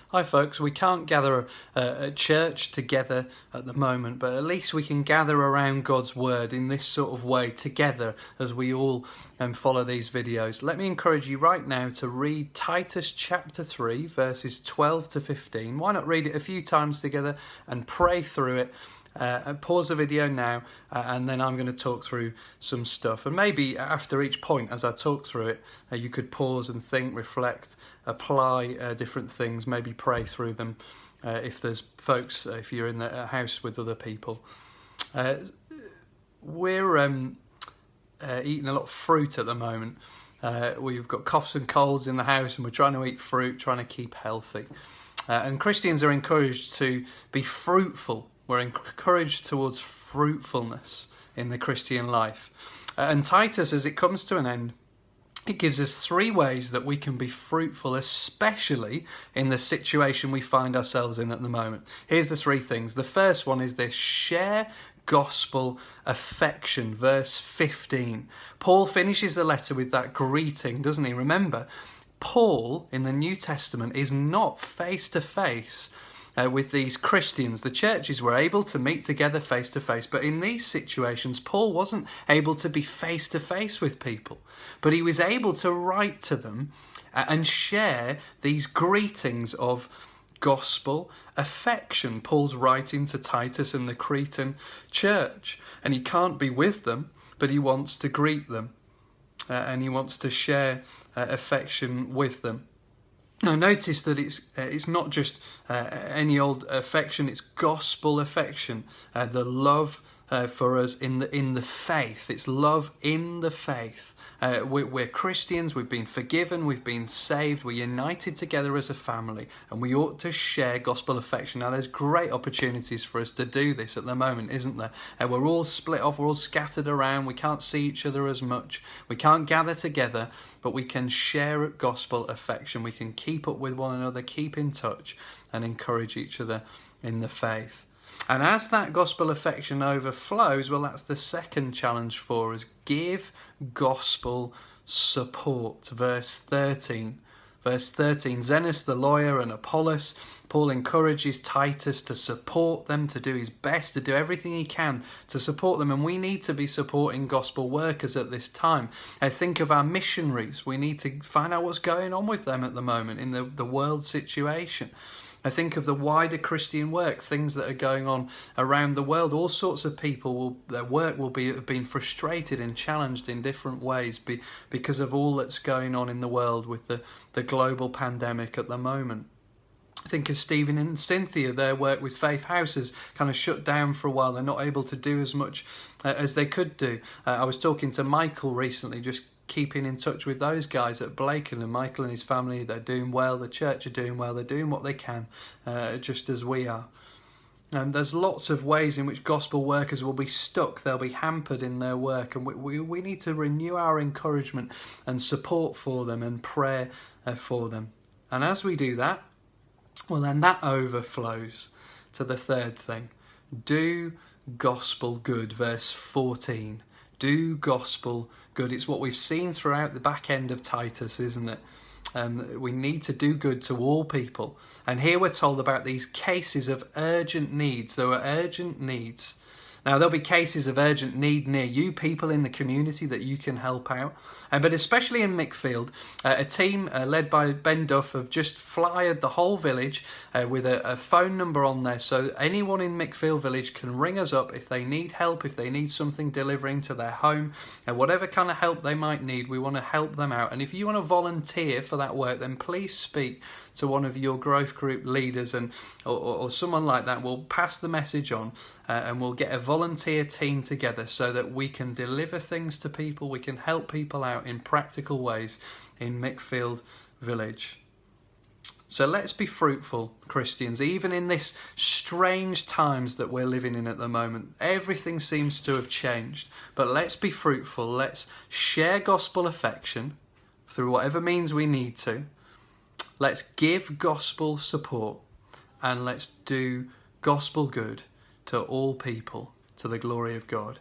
Hi folks, we can't gather at church together at the moment, but at least we can gather around God's Word in this sort of way together as we all follow these videos. Let me encourage you right now to read Titus chapter 3 verses 12 to 15. Why not read it a few times together and pray through it? Pause the video now and then I'm going to talk through some stuff, and maybe after each point as I talk through it you could pause and think, reflect, apply different things, maybe pray through them if there's folks, if you're in the house with other people. We're eating a lot of fruit at the moment. We've got coughs and colds in the house and we're trying to eat fruit, trying to keep healthy, and Christians are encouraged to be fruitful. We're encouraged towards fruitfulness in the Christian life. And Titus, as it comes to an end, it gives us 3 ways that we can be fruitful, especially in the situation we find ourselves in at the moment. Here's the 3 things. The first one is this: share gospel affection. Verse 15. Paul finishes the letter with that greeting, doesn't he? Remember, Paul in the New Testament is not face to face with these Christians. The churches were able to meet together face to face, but in these situations Paul wasn't able to be face to face with people, but he was able to write to them and share these greetings of gospel affection. Paul's writing to Titus and the Cretan church, and he can't be with them, but he wants to greet them and he wants to share affection with them. Now notice that it's not just any old affection, it's gospel affection, the love for us in the faith. It's love in the faith. We're Christians, we've been forgiven, we've been saved, we're united together as a family, and we ought to share gospel affection. Now there's great opportunities for us to do this at the moment, isn't there? We're all split off, we're all scattered around, we can't see each other as much, we can't gather together, but we can share gospel affection. We can keep up with one another, keep in touch, and encourage each other in the faith. And as that gospel affection overflows, well, that's the second challenge for us. Give gospel support. Verse 13. Verse 13, Zenas the lawyer and Apollos, Paul encourages Titus to support them, to do his best, to do everything he can to support them. And we need to be supporting gospel workers at this time. I think of our missionaries. We need to find out what's going on with them at the moment in the world situation. I think of the wider Christian work, things that are going on around the world. All sorts of people, their work have been frustrated and challenged in different ways because of all that's going on in the world with the global pandemic at the moment. I think of Stephen and Cynthia, their work with Faith House has kind of shut down for a while. They're not able to do as much as they could do. I was talking to Michael recently, just keeping in touch with those guys at Blake, and Michael and his family, they're doing well, the church are doing well, they're doing what they can, just as we are. There's lots of ways in which gospel workers will be stuck, they'll be hampered in their work, and we need to renew our encouragement and support for them and prayer for them. And as we do that, well, then that overflows to the third thing. Do gospel good. Verse 14. Do gospel good. It's what we've seen throughout the back end of Titus, isn't it? We need to do good to all people. And here we're told about these cases of urgent needs. There were urgent needs. Now, there'll be cases of urgent need near you, people in the community that you can help out. But especially in Mickfield, a team led by Ben Duff have just flyered the whole village with a phone number on there, so anyone in Mickfield village can ring us up if they need help, if they need something delivering to their home, and whatever kind of help they might need, we want to help them out. And if you want to volunteer for that work, then please speak to one of your growth group leaders or someone like that. We'll pass the message on and we'll get a volunteer team together so that we can deliver things to people, we can help people out in practical ways in Mickfield Village. So let's be fruitful, Christians, even in this strange times that we're living in at the moment. Everything seems to have changed, but let's be fruitful. Let's share gospel affection through whatever means we need to. Let's give gospel support, and let's do gospel good to all people, to the glory of God.